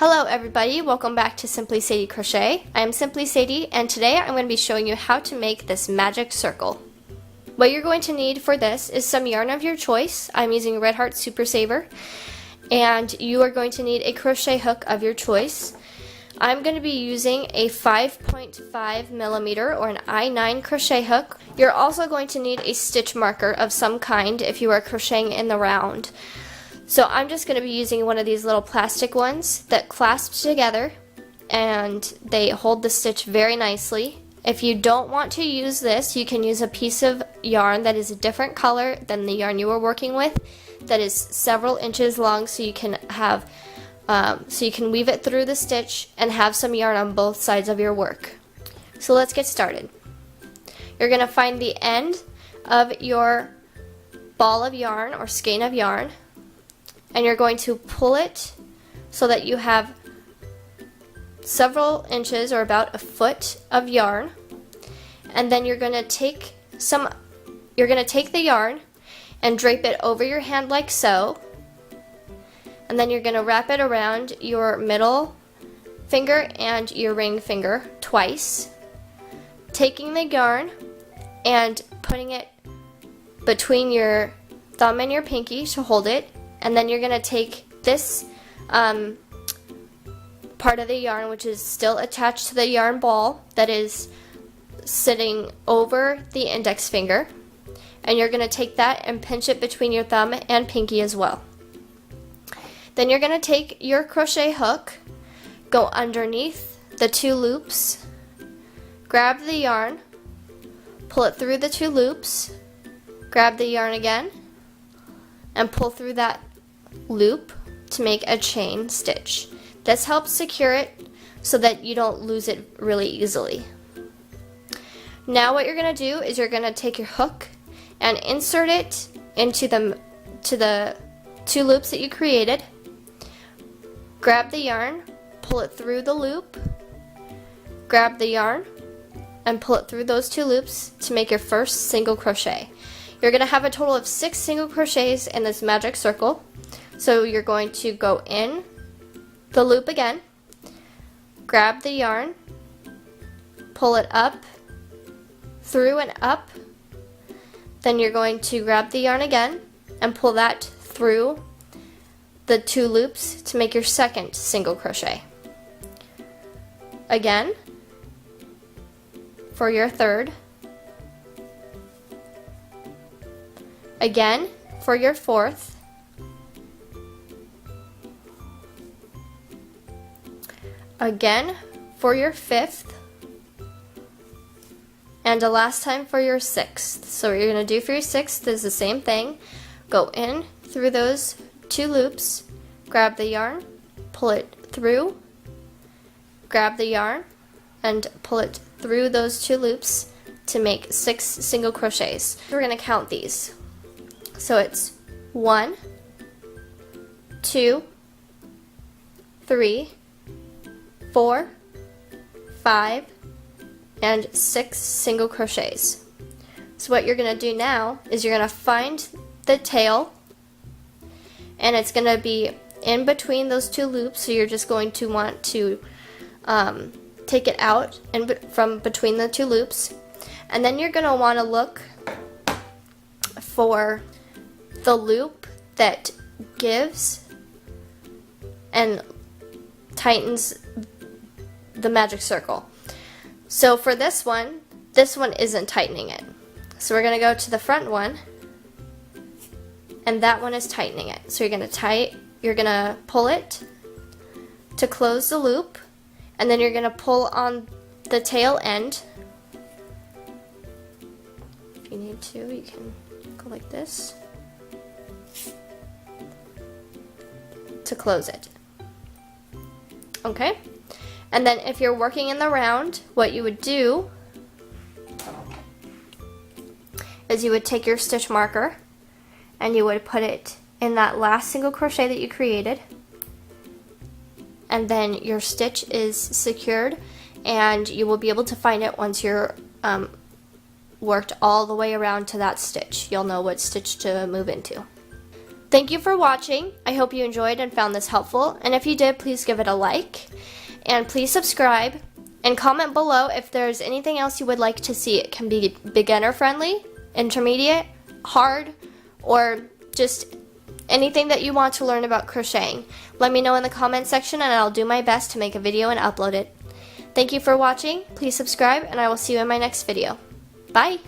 Hello everybody, welcome back to Simply Sadie Crochet. I am Simply Sadie and today I'm going to be showing you how to make this magic circle. What you're going to need for this is some yarn of your choice. I'm using Red Heart Super Saver, and you are going to need a crochet hook of your choice. I'm going to be using a 5.5 millimeter or an I9 crochet hook. You're also going to need a stitch marker of some kind if you are crocheting in the round. So I'm just going to be using one of these little plastic ones that clasp together and they hold the stitch very nicely. If you don't want to use this, you can use a piece of yarn that is a different color than the yarn you were working with, that is several inches long, so you can have so you can weave it through the stitch and have some yarn on both sides of your work. So let's get started. You're going to find the end of your ball of yarn or skein of yarn, and you're going to pull it so that you have several inches or about a foot of yarn, and then you're going to take the yarn and drape it over your hand like so, and then you're going to wrap it around your middle finger and your ring finger twice, taking the yarn and putting it between your thumb and your pinky to hold it, and then you're going to take this part of the yarn, which is still attached to the yarn ball that is sitting over the index finger, and you're going to take that and pinch it between your thumb and pinky as well. Then you're going to take your crochet hook, go underneath the two loops, grab the yarn, pull it through the two loops, grab the yarn again, and pull through that loop to make a chain stitch. This helps secure it so that you don't lose it really easily. Now what you're going to do is you're going to take your hook and insert it into the two loops that you created. Grab the yarn, pull it through the loop, grab the yarn, and pull it through those two loops to make your first single crochet. You're going to have a total of 6 single crochets in this magic circle. So you're going to go in the loop again, grab the yarn, pull it up, through and up, then you're going to grab the yarn again and pull that through the two loops to make your second single crochet. Again, for your third, again for your fourth, again for your fifth, and a last time for your sixth. So what you're going to do for your sixth is the same thing. Go in through those two loops, grab the yarn, pull it through, grab the yarn, and pull it through those two loops to make 6 single crochets. We're going to count these. So it's 1, 2, 3, 4, 5, and 6 single crochets. So what you're going to do now is you're going to find the tail, and it's going to be in between those two loops, so you're just going to want to take it out from between the two loops, and then you're going to want to look for the loop that gives and tightens the magic circle. So for this one isn't tightening it. So we're going to go to the front one, and that one is tightening it. So you're going to pull it to close the loop, and then you're going to pull on the tail end. If you need to, you can go like this to close it. Okay? And then if you're working in the round, what you would do is you would take your stitch marker and you would put it in that last single crochet that you created, and then your stitch is secured and you will be able to find it once you're worked all the way around to that stitch. You'll know what stitch to move into. Thank you for watching. I hope you enjoyed and found this helpful, and if you did, please give it a like, and please subscribe, and comment below if there's anything else you would like to see. It can be beginner friendly, intermediate, hard, or just anything that you want to learn about crocheting. Let me know in the comment section and I'll do my best to make a video and upload it. Thank you for watching. Please subscribe and I will see you in my next video. Bye!